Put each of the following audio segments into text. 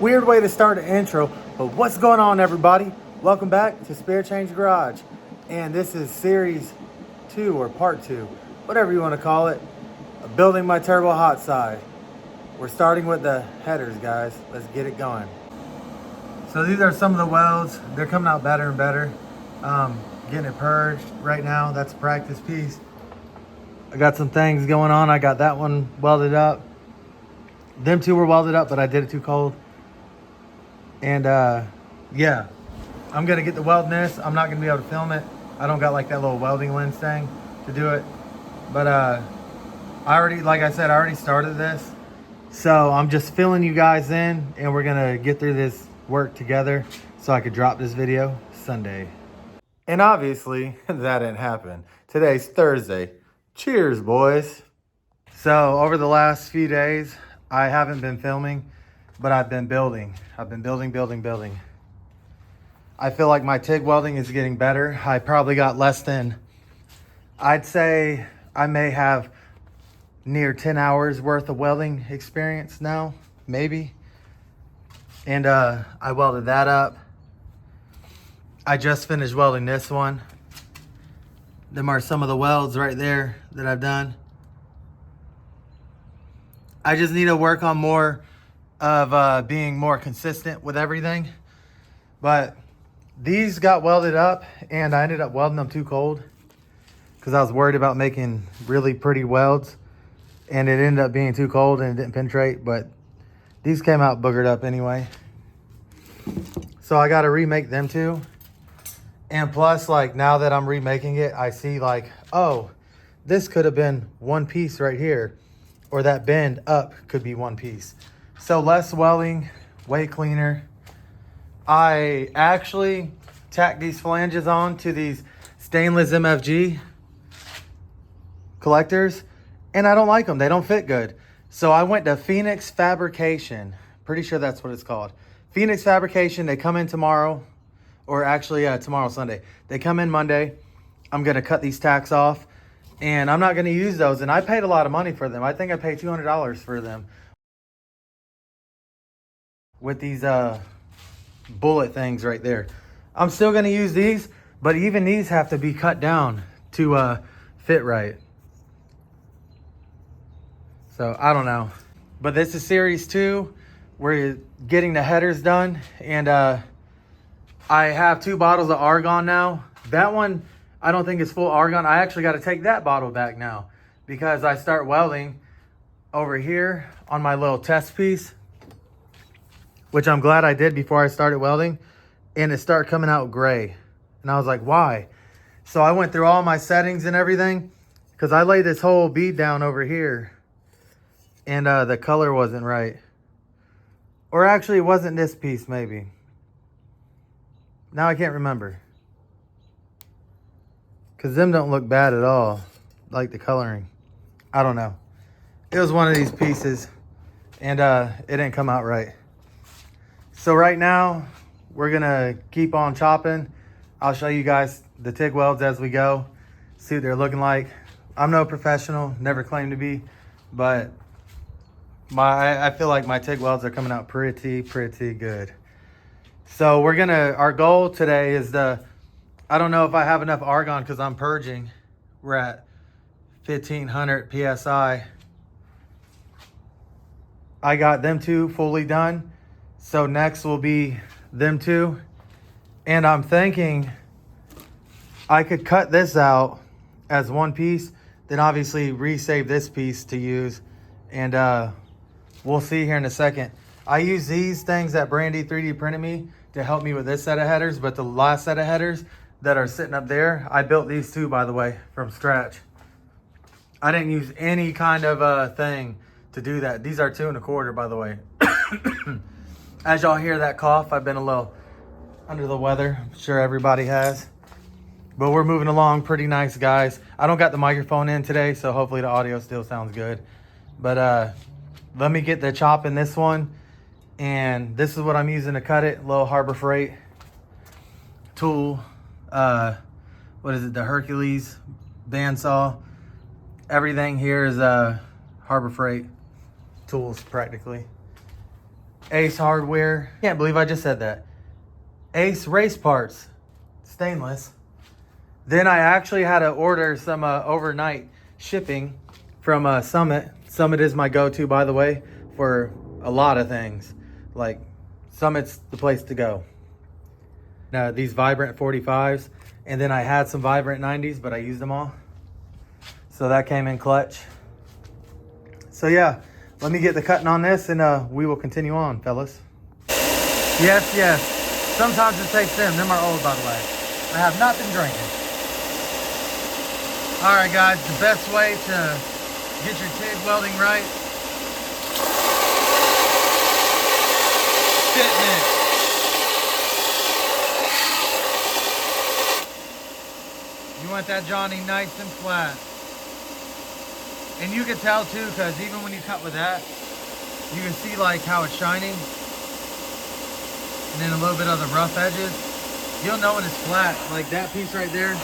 Weird way to start an intro, but what's going on, everybody? Welcome back to Spare Change Garage. And this is series 2 or part 2, whatever you want to call it, of building my turbo hot side. We're starting with the headers, guys. Let's get it going. So these are some of the welds. They're coming out better and better. Getting it purged right now. That's a practice piece. I got some things going on. I got that one welded up. Them two were welded up, but I did it too cold. And yeah, I'm gonna get the welding this. I'm not gonna be able to film it. I don't got like that little welding lens thing to do it. But I already, like I said, I already started this. So I'm just filling you guys in, and we're gonna get through this work together so I could drop this video Sunday. And obviously that didn't happen. Today's Thursday. Cheers, boys. So over the last few days, I haven't been filming, but I've been building. I've been building. I feel like my TIG welding is getting better. I probably got less than, I'd say I may have near 10 hours worth of welding experience now, maybe. And I welded that up. I just finished welding this one. Them are some of the welds right there that I've done. I just need to work on more of being more consistent with everything. But these got welded up, and I ended up welding them too cold because I was worried about making really pretty welds, and it ended up being too cold and it didn't penetrate. But these came out boogered up anyway. So I got to remake them too. And plus, like, now that I'm remaking it, I see like, oh, this could have been one piece right here, or that bend up could be one piece. So less welding, way cleaner. I actually tacked these flanges on to these stainless MFG collectors, and I don't like them. They don't fit good. So I went to Phoenix Fabrication. Pretty sure that's what it's called. Phoenix Fabrication. They come in tomorrow, or actually tomorrow, Sunday. They come in Monday. I'm gonna cut these tacks off, and I'm not gonna use those. And I paid a lot of money for them. I think I paid $200 for them. With these bullet things right there. I'm still gonna use these, but even these have to be cut down to fit right. So I don't know. But this is series 2. We're getting the headers done, and I have 2 bottles of argon now. That one, I don't think is full argon. I actually got to take that bottle back now because I start welding over here on my little test piece, which I'm glad I did before I started welding, and it started coming out gray. And I was like, why? So I went through all my settings and everything, because I laid this whole bead down over here, and the color wasn't right. Or actually, it wasn't this piece, maybe. Now I can't remember. Because them don't look bad at all, like the coloring. I don't know. It was one of these pieces, and it didn't come out right. So right now, we're gonna keep on chopping. I'll show you guys the TIG welds as we go, see what they're looking like. I'm no professional, never claimed to be, but I feel like my TIG welds are coming out pretty good. So our goal today is I don't know if I have enough argon because I'm purging. We're at 1500 PSI. I got them 2 fully done. So next will be them 2. And I'm thinking I could cut this out as one piece, then obviously resave this piece to use. And we'll see here in a second. I use these things that Brandy 3D printed me to help me with this set of headers, but the last set of headers that are sitting up there, I built these 2, by the way, from scratch. I didn't use any kind of thing to do that. These are 2 1/4, by the way. As y'all hear that cough, I've been a little under the weather. I'm sure everybody has. But we're moving along pretty nice, guys. I don't got the microphone in today, so hopefully the audio still sounds good. But let me get the chop in this one. And this is what I'm using to cut it. Little Harbor Freight tool. What is it? The Hercules bandsaw. Everything here is Harbor Freight tools practically. Ace Hardware. Can't believe I just said that. Ace Race Parts, stainless. Then I actually had to order some overnight shipping from Summit. Summit is my go-to, by the way, for a lot of things. Like, Summit's the place to go. Now, these Vibrant 45s, and then I had some Vibrant 90s, but I used them all. So that came in clutch. So yeah, let me get the cutting on this, and we will continue on, fellas. Yes, yes. Sometimes it takes them. Them are old, by the way. I have not been drinking. All right, guys, the best way to get your TIG welding right, fitment. You want that Johnny nice and flat. And you can tell too, because even when you cut with that, you can see like how it's shining. And then a little bit of the rough edges. You'll know when it's flat, like that piece right there.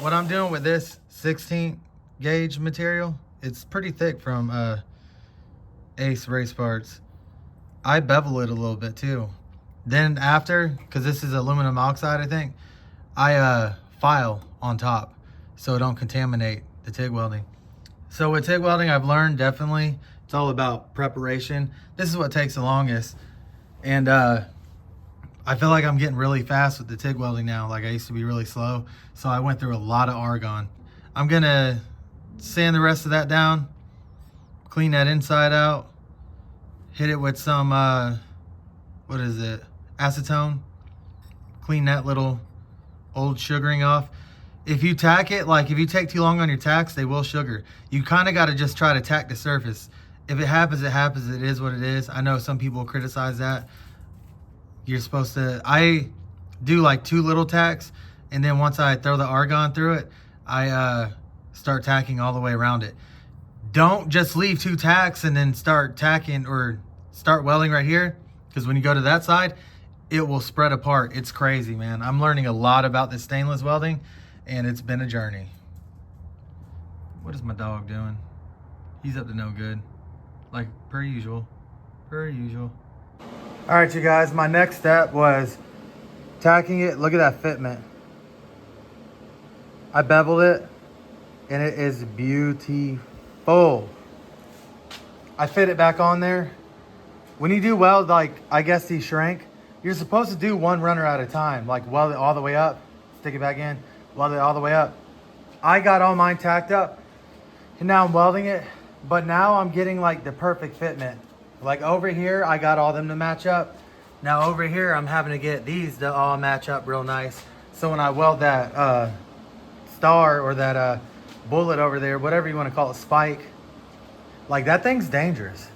What I'm doing with this 16 gauge material, it's pretty thick from Ace Race Parts. I bevel it a little bit too. Then after, because this is aluminum oxide, I think, I file on top so it don't contaminate the TIG welding. So with TIG welding, I've learned definitely it's all about preparation. This is what takes the longest. And I feel like I'm getting really fast with the TIG welding now. Like I used to be really slow. So I went through a lot of argon. I'm gonna sand the rest of that down, clean that inside out, hit it with some, what is it? Acetone. Clean that little old sugaring off. If you tack it, like if you take too long on your tacks, they will sugar. You kind of got to just try to tack the surface. If it happens, it happens. It is what it is. I know some people criticize that. You're supposed to, I do like 2 little tacks, and then once I throw the argon through it, I start tacking all the way around it. Don't just leave 2 tacks and then start tacking or start welding right here, because when you go to that side, it will spread apart. It's crazy, man. I'm learning a lot about this stainless welding, and it's been a journey. What is my dog doing? He's up to no good. Like, per usual. Per usual. All right, you guys, my next step was tacking it. Look at that fitment. I beveled it, and it is beautiful. I fit it back on there. When you do weld, like, I guess these shrink, you're supposed to do 1 runner at a time, like weld it all the way up, stick it back in, weld it all the way up. I got all mine tacked up, and now I'm welding it, but now I'm getting like the perfect fitment. Like over here, I got all them to match up. Now over here, I'm having to get these to all match up real nice. So when I weld that star or that bullet over there, whatever you want to call it, spike, like that thing's dangerous.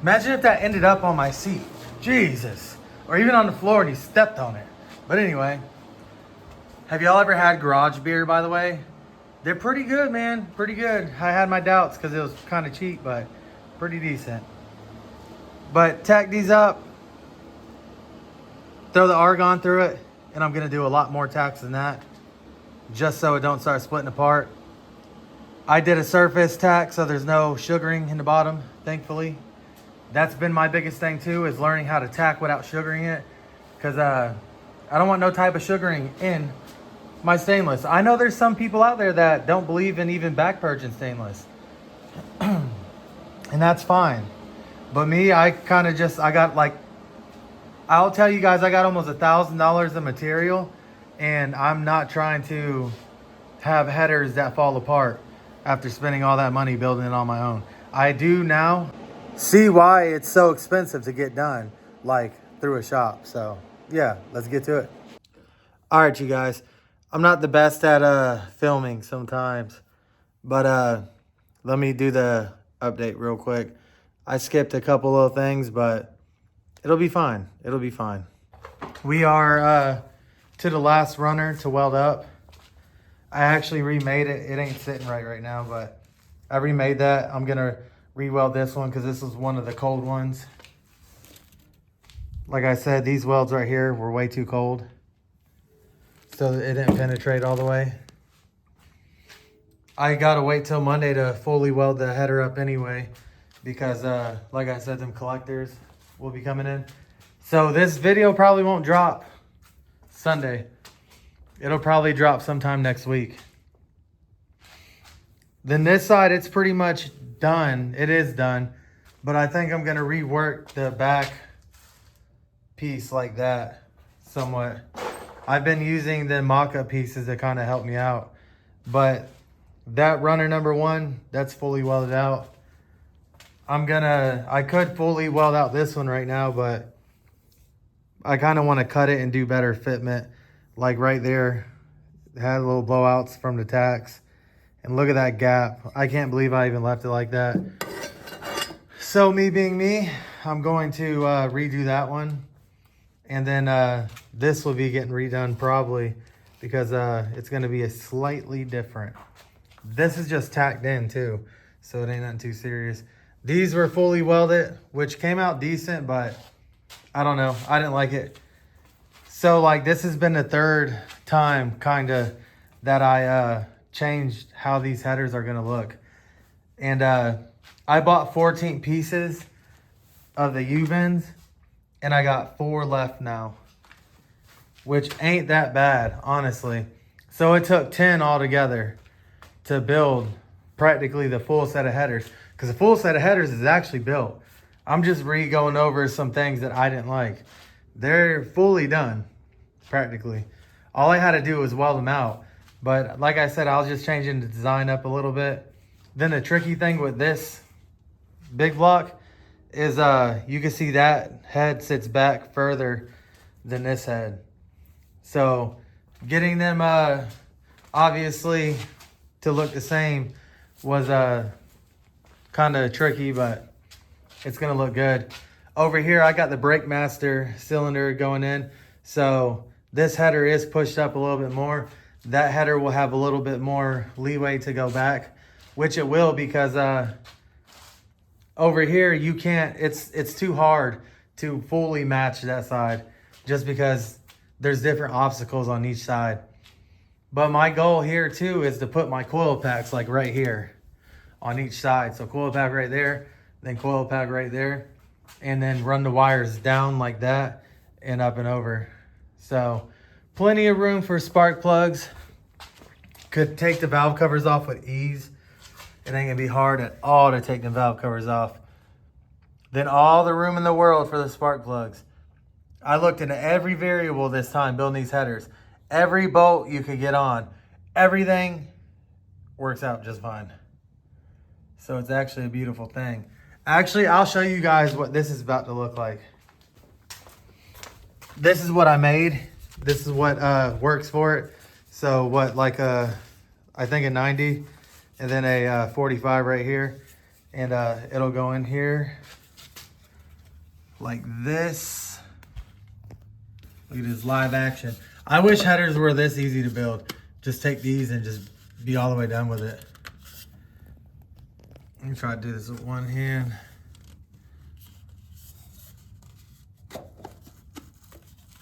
Imagine if that ended up on my seat. Jesus. Or even on the floor and you stepped on it. But anyway, have y'all ever had garage beer, by the way? They're pretty good, man. Pretty good. I had my doubts because it was kind of cheap, but pretty decent. But tack these up. Throw the argon through it. And I'm going to do a lot more tacks than that, just so it don't start splitting apart. I did a surface tack, so there's no sugaring in the bottom, thankfully. That's been my biggest thing too, is learning how to tack without sugaring it. Because I don't want no type of sugaring in my stainless. I know there's some people out there that don't believe in even back purging stainless. And that's fine. But me, I kind of just, I got like, I'll tell you guys, I got almost $1,000 of material. And I'm not trying to have headers that fall apart after spending all that money building it on my own. I do now see why it's so expensive to get done, like through a shop. So yeah, let's get to it. All right, you guys, I'm not the best at filming sometimes, but let me do the update real quick. I skipped a couple little things, but it'll be fine. It'll be fine. We are to the last runner to weld up. I actually remade it. It ain't sitting right now, but I remade that. I'm gonna re-weld this one because this was one of the cold ones. Like I said, these welds right here were way too cold, so it didn't penetrate all the way. I gotta wait till Monday to fully weld the header up anyway, because like I said, them collectors will be coming in. So this video probably won't drop Sunday. It'll probably drop sometime next week. Then this side, it's pretty much done. It is done, but I think I'm gonna rework the back piece like that somewhat. I've been using the mock-up pieces to kind of help me out, but that runner number 1, that's fully welded out. I could fully weld out this one right now, but I kind of want to cut it and do better fitment. Like right there, it had little blowouts from the tacks. And look at that gap. I can't believe I even left it like that. So me being me, I'm going to redo that one. And then this will be getting redone probably, because it's going to be a slightly different. This is just tacked in too, so it ain't nothing too serious. These were fully welded, which came out decent, but I don't know. I didn't like it. So like this has been the 3rd time kind of that I changed how these headers are going to look. And I bought 14 pieces of the U-bends, and I got 4 left now, which ain't that bad, honestly. So it took 10 altogether to build practically the full set of headers, because the full set of headers is actually built. I'm just going over some things that I didn't like. They're fully done, practically. All I had to do was weld them out. But like I said, I was just changing the design up a little bit. Then the tricky thing with this big block is you can see that head sits back further than this head. So getting them obviously to look the same was kind of tricky, but it's gonna look good. Over here, I got the Brake Master cylinder going in. So this header is pushed up a little bit more. That header will have a little bit more leeway to go back, which it will, because over here you can't, it's too hard to fully match that side, just because there's different obstacles on each side. But my goal here too is to put my coil packs like right here on each side. So coil pack right there, then coil pack right there, and then run the wires down like that and up and over. So plenty of room for spark plugs. Could take the valve covers off with ease. It ain't gonna be hard at all to take the valve covers off. Then all the room in the world for the spark plugs. I looked into every variable this time building these headers. Every bolt you could get on. Everything works out just fine. So it's actually a beautiful thing. Actually, I'll show you guys what this is about to look like. This is what I made. This is what works for it. So what, like I think a 90 and then a 45 right here. And it'll go in here like this. Look at this live action. I wish headers were this easy to build. Just take these and just be all the way done with it. Let me try to do this with one hand.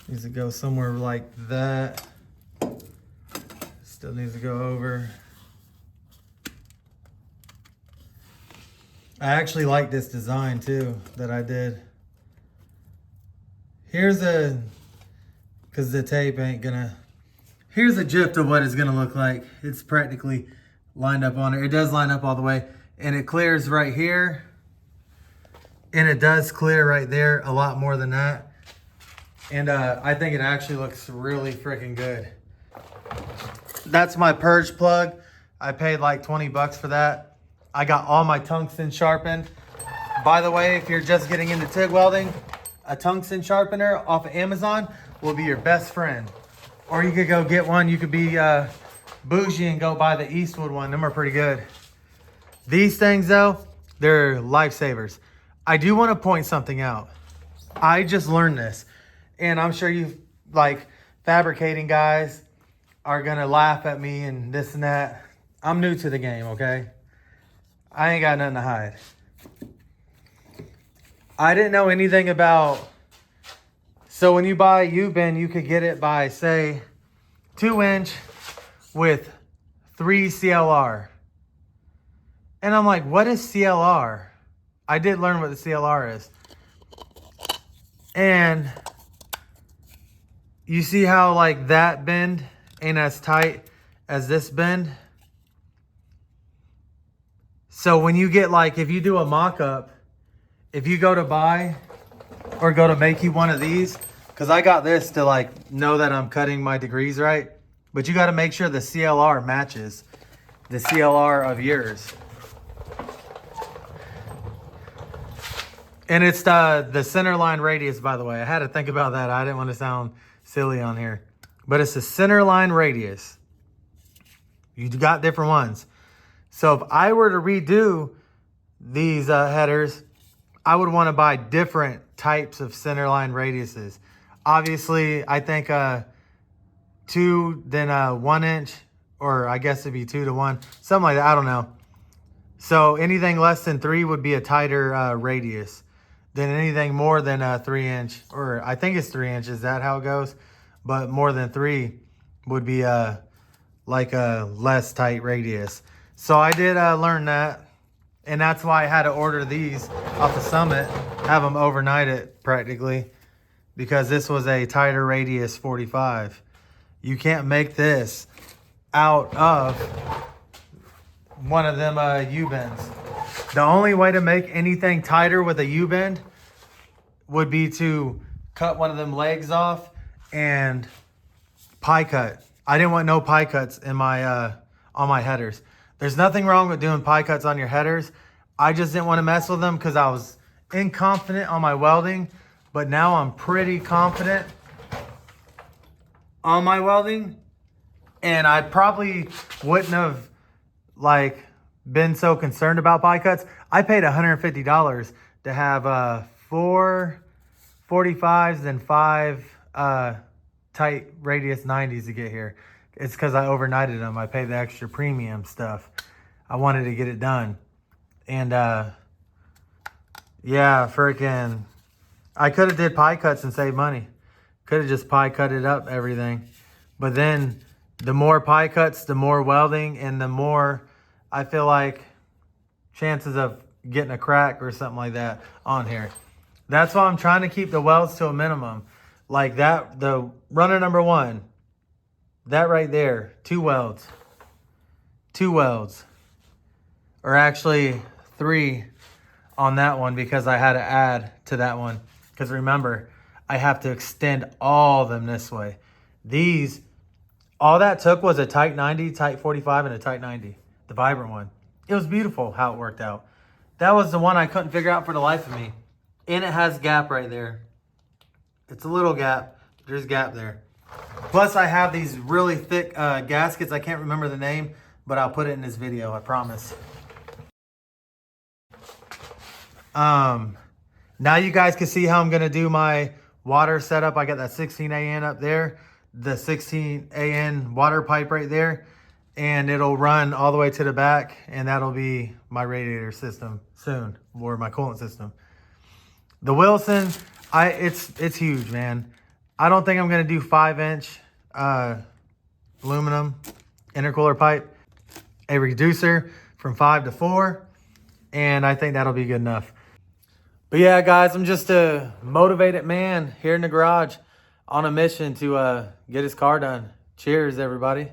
Needs to go somewhere like that. Still needs to go over. I actually like this design too that I did. Here's because the tape ain't gonna, here's a gist of what it's gonna look like. It's practically lined up on it. It does line up all the way, and it clears right here. And it does clear right there a lot more than that. And I think it actually looks really freaking good. That's my purge plug. I paid like 20 bucks for that. I got all my tungsten sharpened. By the way, if you're just getting into TIG welding, a tungsten sharpener off of Amazon will be your best friend. Or you could go get one. You could be bougie and go buy the Eastwood one. Them are pretty good. These things though, they're lifesavers. I do want to point something out. I just learned this, and I'm sure you like fabricating guys are gonna laugh at me and this and that. I'm new to the game, okay? I ain't got nothing to hide. I didn't know anything about, so when you buy a U-bend, you could get it by say 2-inch with 3 CLR. And I'm like, what is CLR? I did learn what the CLR is. And you see how like that bend ain't as tight as this bend? So when you get like, if you do a mock-up, if you go to buy or go to make you one of these, because I got this to like know that I'm cutting my degrees right, but you got to make sure the CLR matches the CLR of yours. And it's the center line radius, by the way. I had to think about that. I didn't want to sound silly on here. But it's the center line radius. You got different ones. So if I were to redo these headers, I would want to buy different types of center line radiuses. Obviously, I think 2, then 1 inch, or I guess it'd be 2 to 1, something like that. I don't know. So anything less than 3 would be a tighter radius than anything more than a 3 inch, or I think it's 3 inches. Is that how it goes? But more than 3 would be like a less tight radius. So I did learn that. And that's why I had to order these off the Summit, have them overnight it practically, because this was a tighter radius 45. You can't make this out of one of them U-bends. The only way to make anything tighter with a U-bend would be to cut one of them legs off and pie cut. I didn't want no pie cuts in my on my headers. There's nothing wrong with doing pie cuts on your headers. I just didn't want to mess with them because I was inconfident on my welding, but now I'm pretty confident on my welding, and I probably wouldn't have like been so concerned about pie cuts. I paid $150 to have 4 45s and 5 tight radius 90s to get here. It's because I overnighted them. I paid the extra premium stuff. I wanted to get it done. And yeah, freaking, I could have did pie cuts and saved money. Could have just pie cut it up, everything. But then the more pie cuts, the more welding, and the more I feel like chances of getting a crack or something like that on here. That's why I'm trying to keep the welds to a minimum. Like that, the runner number 1, that right there, 2 welds. 2 welds. Or actually 3 on that one because I had to add to that one. Because remember, I have to extend all of them this way. These, all that took was a tight 90, tight 45, and a tight 90. The vibrant one. It was beautiful how it worked out. That was the one I couldn't figure out for the life of me. And it has gap right there. It's a little gap. There's gap there. Plus I have these really thick gaskets. I can't remember the name, but I'll put it in this video, I promise. Now you guys can see how I'm going to do my water setup. I got that 16 AN up there, the 16 AN water pipe right there, and it'll run all the way to the back, and that'll be my radiator system soon, or my coolant system. The Wilson, it's huge, man. I don't think I'm going to do 5-inch aluminum intercooler pipe, a reducer from 5 to 4, and I think that'll be good enough. But yeah, guys, I'm just a motivated man here in the garage on a mission to get his car done. Cheers, everybody.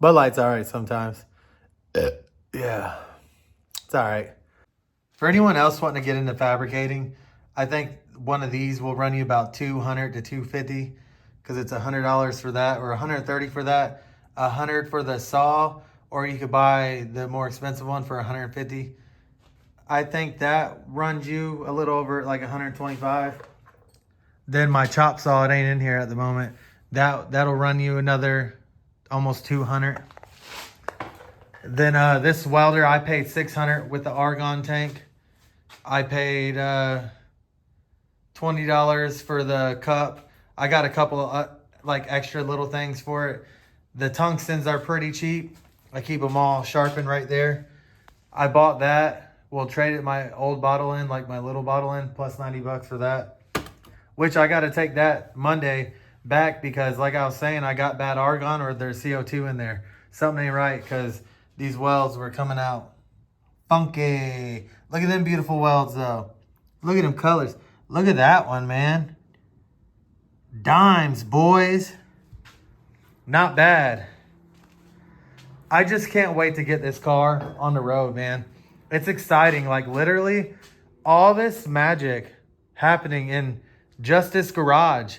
Bud Light's all right sometimes. Yeah, it's all right. For anyone else wanting to get into fabricating, I think one of these will run you about $200 to $250 because it's $100 for that, or $130 for that, $100 for the saw, or you could buy the more expensive one for $150. I think that runs you a little over like $125. Then my chop saw, it ain't in here at the moment. That'll run you another almost $200. Then this welder, I paid $600 with the argon tank. I paid $20 for the cup. I got a couple of like extra little things for it. The tungstens are pretty cheap. I keep them all sharpened right there. I bought that. We'll trade it my old bottle in, like my little bottle in, plus $90 for that. which I got to take that Monday back because like I was saying, I got bad argon or there's CO2 in there. Something ain't right because these welds were coming out funky. Look at them beautiful welds though. Look at them colors. Look at that one, man. Dimes, boys. Not bad. I just can't wait to get this car on the road, man. It's exciting. Like literally all this magic happening in just this garage.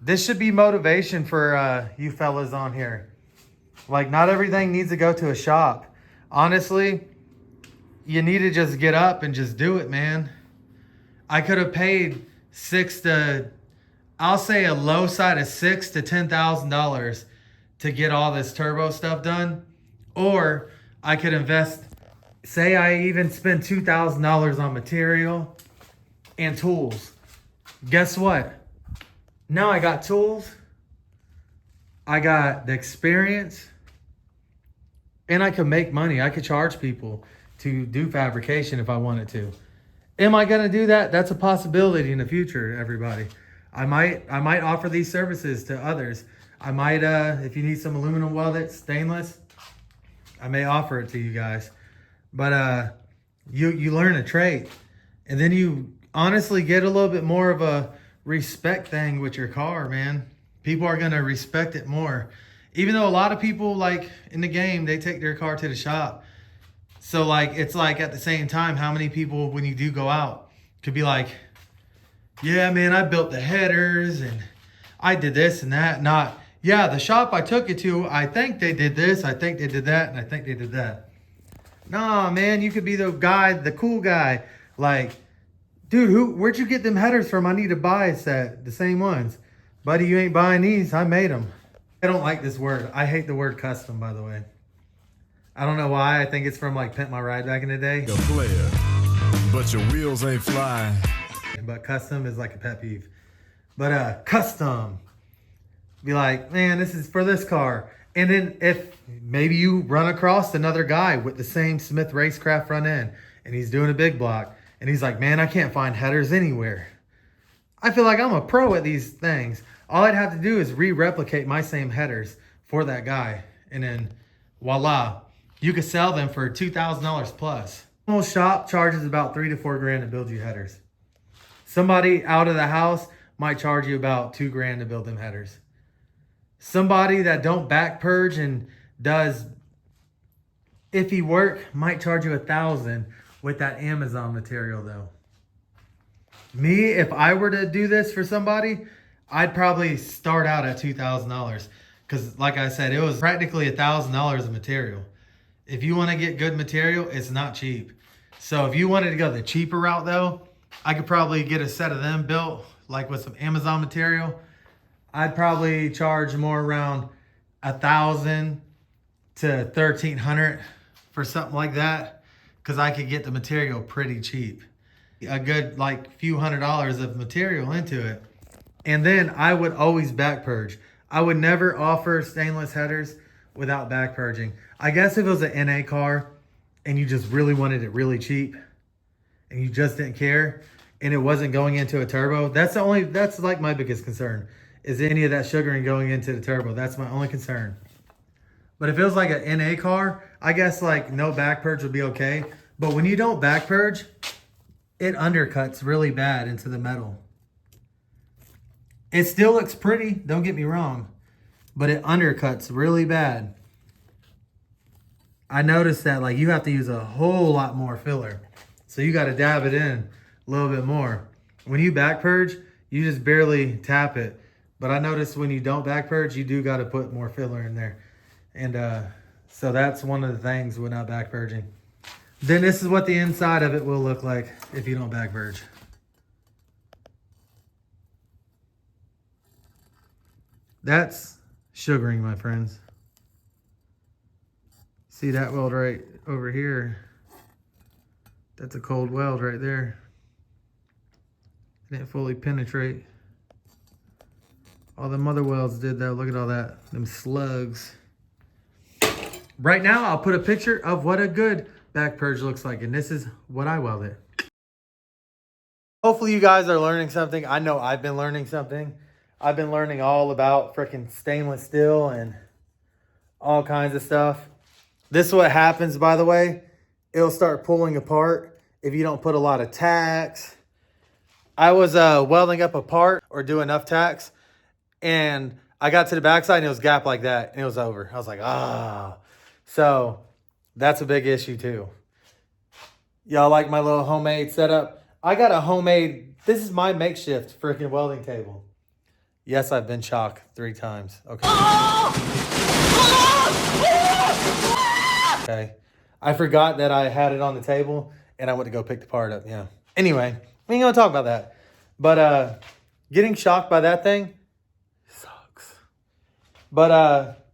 This should be motivation for you fellas on here. Like not everything needs to go to a shop. Honestly, you need to just get up and just do it, man. I could have paid I'll say a low side of $6,000 to $10,000 to get all this turbo stuff done. Or I could invest, say I even spend $2,000 on material and tools. Guess what? Now I got tools, I got the experience, and I can make money. I could charge people to do fabrication if I wanted to. Am I gonna do that? That's a possibility in the future, everybody. I might offer these services to others. I might, if you need some aluminum welded, stainless, I may offer it to you guys. But you learn a trade. And then you honestly get a little bit more of a respect thing with your car, man. People are gonna respect it more. Even though a lot of people like in the game, they take their car to the shop. So like, it's like at the same time, how many people, when you do go out, could be like, yeah, man, I built the headers and I did this and that. Not, yeah, the shop I took it to, I think they did this, I think they did that, and I think they did that. Nah, man, you could be the guy, the cool guy. Like, dude, where'd you get them headers from? I need to buy a set, the same ones. Buddy, you ain't buying these, I made them. I don't like this word. I hate the word custom, by the way. I don't know why. I think it's from like Pimp My Ride back in the day. You're a player, but your wheels ain't flying. But custom is like a pet peeve. But custom, be like, man, this is for this car. And then if maybe you run across another guy with the same Smith Racecraft front end and he's doing a big block and he's like, man, I can't find headers anywhere. I feel like I'm a pro at these things. All I'd have to do is re-replicate my same headers for that guy. And then voila, you could sell them for $2,000 plus. Most shop charges about $3 to $4 grand to build you headers. Somebody out of the house might charge you about $2 grand to build them headers. Somebody that don't back purge and does iffy work might charge you $1,000 with that Amazon material though. Me, if I were to do this for somebody, I'd probably start out at $2,000 because like I said, it was practically $1,000 of material. If you want to get good material, it's not cheap. So if you wanted to go the cheaper route though, I could probably get a set of them built like with some Amazon material. I'd probably charge more around $1,000 to $1,300 for something like that because I could get the material pretty cheap. A good like few $100s of material into it. And then I would always back purge. I would never offer stainless headers without back purging. I guess if it was an NA car and you just really wanted it really cheap and you just didn't care and it wasn't going into a turbo, that's like my biggest concern is any of that sugaring going into the turbo. That's my only concern. But if it was like a NA car, I guess like no back purge would be okay. But when you don't back purge, it undercuts really bad into the metal. It still looks pretty, don't get me wrong, but it undercuts really bad. I noticed that like you have to use a whole lot more filler. So you got to dab it in a little bit more. When you back purge, you just barely tap it. But I noticed when you don't back purge, you do got to put more filler in there. And so that's one of the things with not back purging. Then this is what the inside of it will look like if you don't back purge. That's sugaring, my friends. See that weld right over here? That's a cold weld right there. It didn't fully penetrate. All the mother welds did though. Look at all that, them slugs. Right now, I'll put a picture of what a good back purge looks like, and this is what I welded. Hopefully you guys are learning something. I know I've been learning something. I've been learning all about freaking stainless steel and all kinds of stuff. This is what happens, by the way. It'll start pulling apart if you don't put a lot of tacks. I was welding up a part or do enough tacks, and I got to the backside and it was gapped like that and it was over. I was like, ah. So that's a big issue too. Y'all like my little homemade setup? I got a homemade, this is my makeshift freaking welding table. Yes, I've been shocked 3 times. Okay. Okay. I forgot that I had it on the table and I went to go pick the part up. Yeah. Anyway, we ain't gonna talk about that. But getting shocked by that thing sucks. But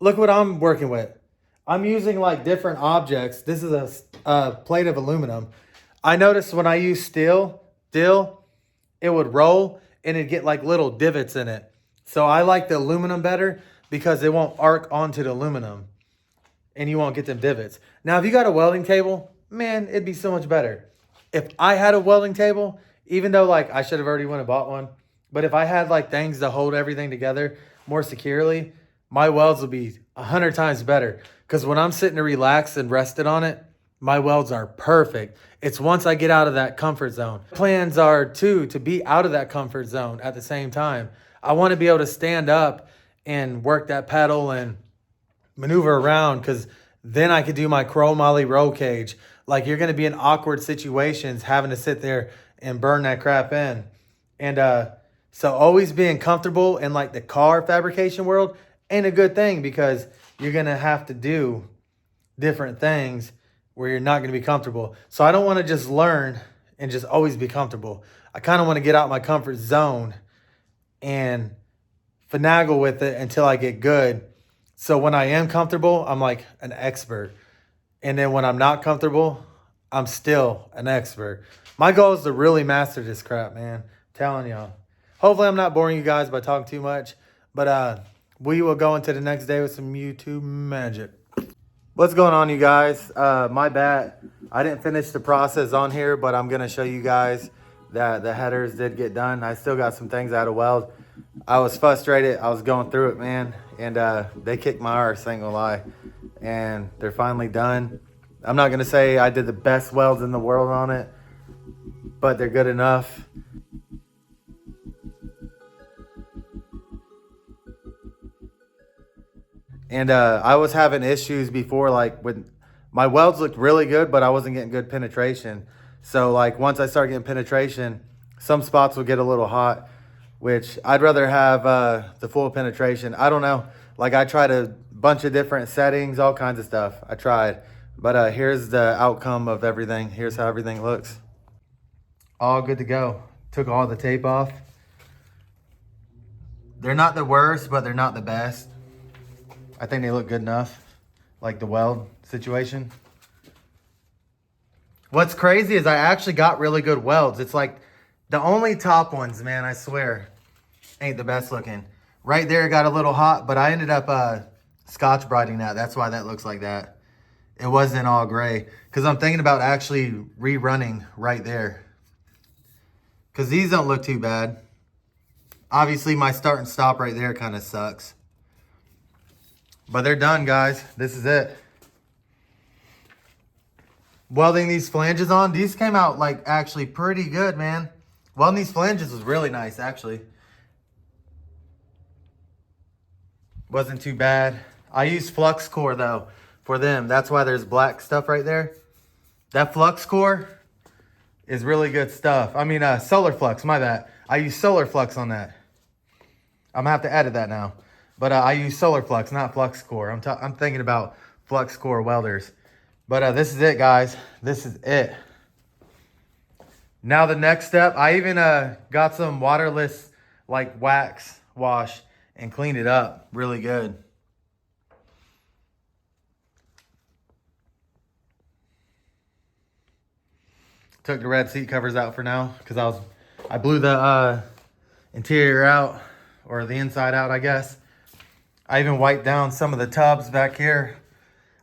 look what I'm working with. I'm using like different objects. This is a plate of aluminum. I noticed when I use steel, it would roll and it'd get like little divots in it. So I like the aluminum better because it won't arc onto the aluminum and you won't get them divots. Now, if you got a welding table, man, it'd be so much better. If I had a welding table, even though like I should have already went and bought one, but if I had like things to hold everything together more securely, my welds will be 100 times better. Because when I'm sitting to relax and rested on it, my welds are perfect. It's once I get out of that comfort zone. Plans are too, to be out of that comfort zone at the same time. I want to be able to stand up and work that pedal and maneuver around, because then I could do my chromoly roll cage. Like, you're going to be in awkward situations having to sit there and burn that crap in. And so always being comfortable in like the car fabrication world ain't a good thing, because you're going to have to do different things where you're not going to be comfortable. So I don't want to just learn and just always be comfortable. I kind of want to get out my comfort zone and finagle with it until I get good. So when I am comfortable, I'm like an expert. And then when I'm not comfortable, I'm still an expert. My goal is to really master this crap, man. I'm telling y'all. Hopefully I'm not boring you guys by talking too much. But we will go into the next day with some YouTube magic. What's going on, you guys? My bad. I didn't finish the process on here, but I'm going to show you guys that the headers did get done. I still got some things I had to weld. I was frustrated. I was going through it, man. And they kicked my arse, ain't gonna lie. And they're finally done. I'm not going to say I did the best welds in the world on it, but they're good enough. And I was having issues before, like when my welds looked really good, but I wasn't getting good penetration. So like once I start getting penetration, some spots will get a little hot, which I'd rather have the full penetration. I don't know. Like I tried a bunch of different settings, all kinds of stuff. I tried, but here's the outcome of everything. Here's how everything looks. All good to go. Took all the tape off. They're not the worst, but they're not the best. I think they look good enough, like the weld situation. What's crazy is I actually got really good welds. It's like the only top ones, man, I swear, ain't the best looking. Right there got a little hot, but I ended up Scotch brighting that. That's why that looks like that. It wasn't all gray, because I'm thinking about actually rerunning right there, because these don't look too bad. Obviously, my start and stop right there kind of sucks. But they're done, guys. This is it. Welding these flanges on. These came out like actually pretty good, man. Welding these flanges was really nice, actually. Wasn't too bad. I used flux core though for them. That's why there's black stuff right there. That flux core is really good stuff. I mean, solar flux, my bad. I use solar flux on that. I'm gonna have to edit that now. But I use solar flux, not flux core. I'm thinking about flux core welders. But this is it, guys. This is it. Now the next step, I even got some waterless like wax wash and cleaned it up really good. Took the red seat covers out for now because I blew the interior out, or the inside out, I guess. I even wiped down some of the tubs back here.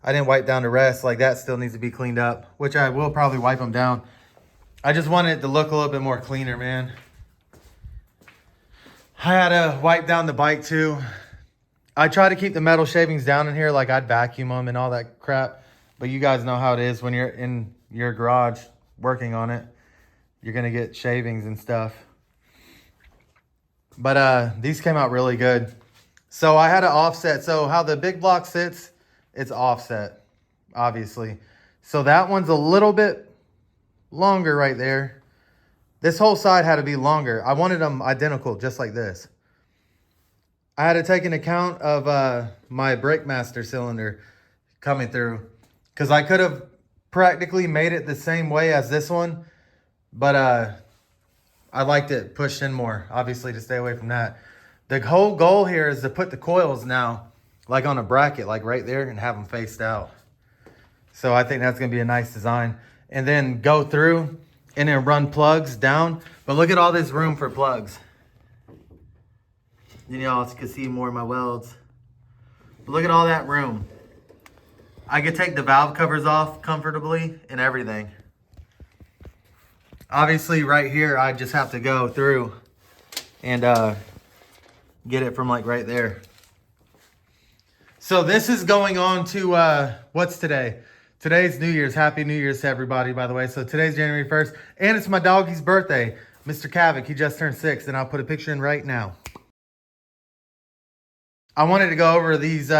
I didn't wipe down the rest. Like that still needs to be cleaned up, which I will probably wipe them down. I just wanted it to look a little bit more cleaner, man. I had to wipe down the bike too. I try to keep the metal shavings down in here, like I'd vacuum them and all that crap. But you guys know how it is when you're in your garage working on it. You're gonna get shavings and stuff. But these came out really good. So I had to offset. So how the big block sits, it's offset, obviously. So that one's a little bit longer right there. This whole side had to be longer. I wanted them identical, just like this. I had to take an account of my brake master cylinder coming through, because I could have practically made it the same way as this one, but I liked it pushed in more, obviously, to stay away from that. The whole goal here is to put the coils now like on a bracket, like right there, and have them faced out. So I think that's gonna be a nice design. And then go through and then run plugs down. But look at all this room for plugs. You know, you can see more of my welds. But look at all that room. I could take the valve covers off comfortably and everything. Obviously right here, I just have to go through and get it from like right there. So this is going on to, what's today? Today's New Year's. Happy New Year's to everybody, by the way. So today's January 1st, and it's my doggy's birthday. Mr. Kavik, he just turned 6, and I'll put a picture in right now. I wanted to go over these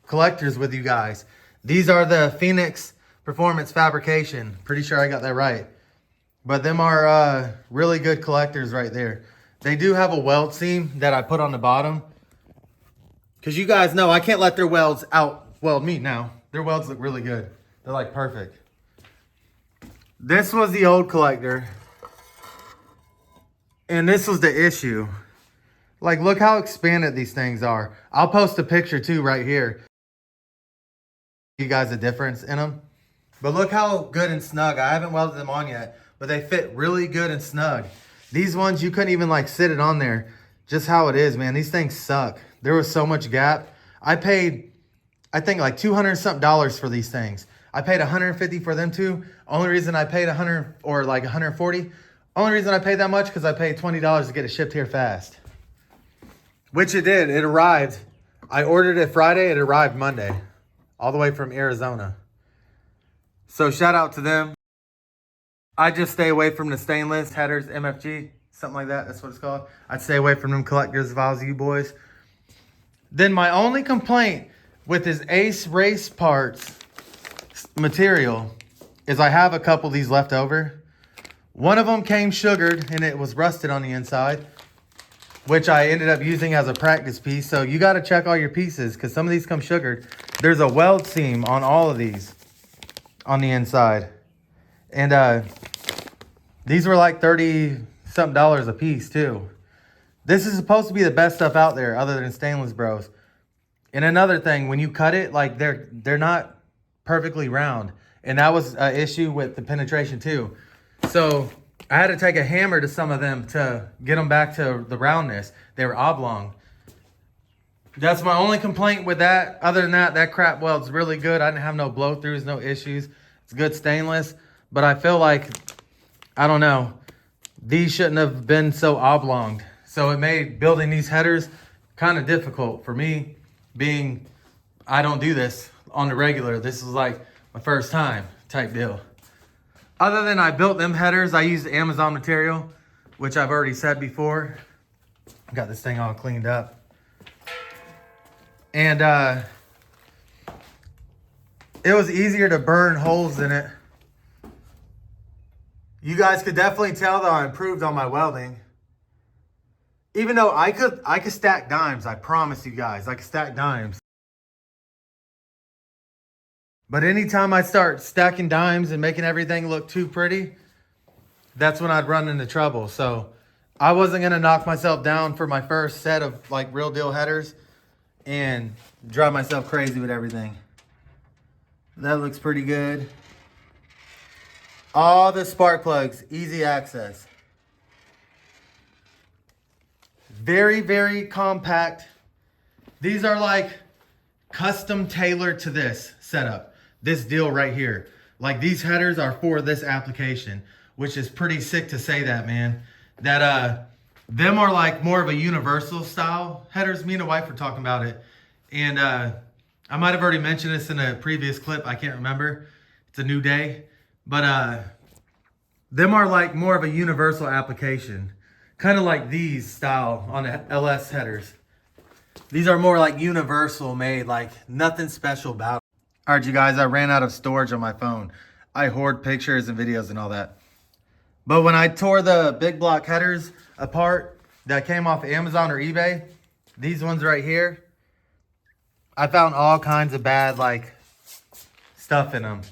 collectors with you guys. These are the Phoenix Performance Fabrication. Pretty sure I got that right. But them are really good collectors right there. They do have a weld seam that I put on the bottom. Because you guys know I can't let their welds out weld me now. Their welds look really good. They're like perfect. This was the old collector. And this was the issue. Like, look how expanded these things are. I'll post a picture too right here. You guys a difference in them. But look how good and snug. I haven't welded them on yet, but they fit really good and snug. These ones, you couldn't even like sit it on there. Just how it is, man. These things suck. There was so much gap. I paid, I think like $200 something for these things. I paid $150 for them too. Only reason I paid $100 or like $140. Only reason I paid that much because I paid $20 to get it shipped here fast. Which it did. It arrived. I ordered it Friday. It arrived Monday. All the way from Arizona. So shout out to them. I just stay away from the stainless headers, MFG, something like that. That's what it's called. I'd stay away from them collectors if I was you boys. Then my only complaint with this Ace Race parts material is I have a couple of these left over. One of them came sugared and it was rusted on the inside, which I ended up using as a practice piece. So you got to check all your pieces because some of these come sugared. There's a weld seam on all of these on the inside. And these were like $30 something a piece too. This is supposed to be the best stuff out there other than stainless bros. And another thing, when you cut it, like they're not perfectly round. And that was an issue with the penetration too. So I had to take a hammer to some of them to get them back to the roundness. They were oblong. That's my only complaint with that. Other than that, that crap weld's really good. I didn't have no blow-throughs, no issues. It's good stainless. But I feel like, I don't know, these shouldn't have been so oblonged. So it made building these headers kind of difficult for me, being I don't do this on the regular. This is like my first time type deal. Other than I built them headers, I used Amazon material, which I've already said before. Got this thing all cleaned up. And it was easier to burn holes in it. You guys could definitely tell that I improved on my welding. Even though I could stack dimes, I promise you guys, I could stack dimes. But anytime I start stacking dimes and making everything look too pretty, that's when I'd run into trouble. So I wasn't gonna knock myself down for my first set of like real deal headers and drive myself crazy with everything. That looks pretty good. All the spark plugs, easy access. Very, very compact. These are like custom tailored to this setup, this deal right here. Like these headers are for this application. which is pretty sick to say that, man. That them are like more of a universal style headers. Me and the wife were talking about it, and I might have already mentioned this in a previous clip. I can't remember. It's a new day, but them are like more of a universal application, kind of like these style on the LS headers. These are more like universal made, like nothing special about it. All right, you guys, I ran out of storage on my phone. I hoard pictures and videos and all that. But when I tore the big block headers apart that came off Amazon or eBay, these ones right here, I found all kinds of bad like stuff in them.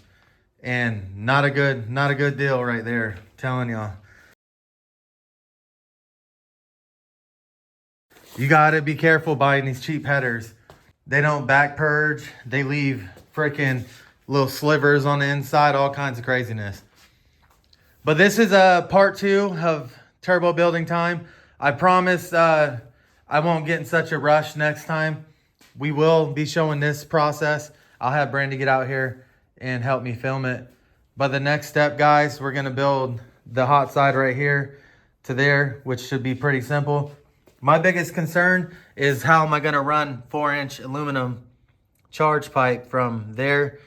And not a good deal right there, I'm telling y'all. You gotta be careful buying these cheap headers. They don't back purge. They leave freaking little slivers on the inside, all kinds of craziness. But this is a part 2 of turbo building time. I promise I won't get in such a rush next time. We will be showing this process. I'll have Brandy get out here and help me film it. But the next step, guys, we're gonna build the hot side right here to there, which should be pretty simple. My biggest concern is how am I gonna run 4-inch aluminum charge pipe from there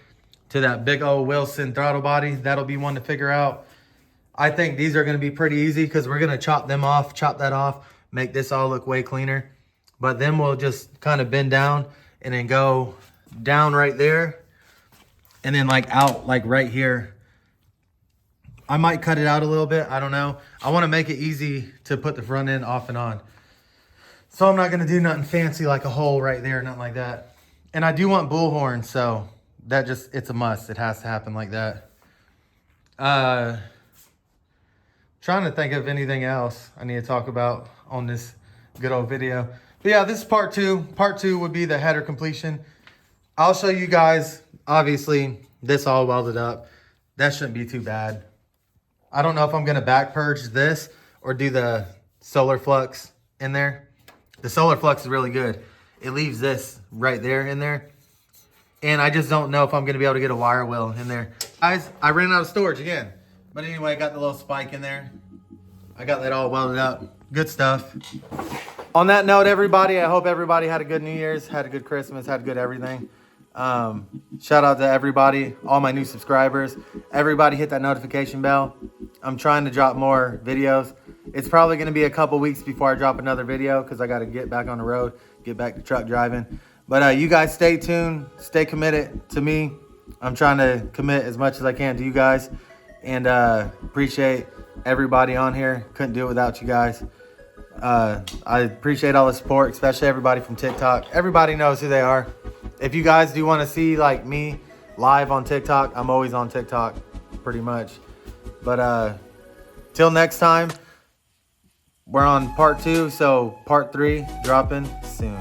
to that big old Wilson throttle body. That'll be one to figure out. I think these are gonna be pretty easy because we're gonna chop that off, make this all look way cleaner. But then we'll just kind of bend down and then go down right there and then like out like right here. I might cut it out a little bit, I don't know. I wanna make it easy to put the front end off and on. So I'm not gonna do nothing fancy like a hole right there, nothing like that. And I do want bull horns, so that just, it's a must. It has to happen like that. Trying to think of anything else I need to talk about on this good old video. But yeah, this is part 2. Part 2 would be the header completion. I'll show you guys, obviously, this all welded up. That shouldn't be too bad. I don't know if I'm gonna back purge this or do the solar flux in there. The solar flux is really good. It leaves this right there in there. And I just don't know if I'm gonna be able to get a wire wheel in there. Guys, I ran out of storage again. But anyway, I got the little spike in there. I got that all welded up. Good stuff. On that note, everybody, I hope everybody had a good New Year's, had a good Christmas, had a good everything. Shout out to everybody, all my new subscribers. Everybody hit that notification bell. I'm trying to drop more videos. It's probably going to be a couple weeks before I drop another video because I got to get back on the road, get back to truck driving. But you guys stay tuned, stay committed to me. I'm trying to commit as much as I can to you guys. And appreciate everybody on here. Couldn't do it without you guys. I appreciate all the support, especially everybody from TikTok. Everybody knows who they are. If you guys do want to see like me live on TikTok, I'm always on TikTok pretty much. But till next time, we're on part 2, so part 3 dropping soon.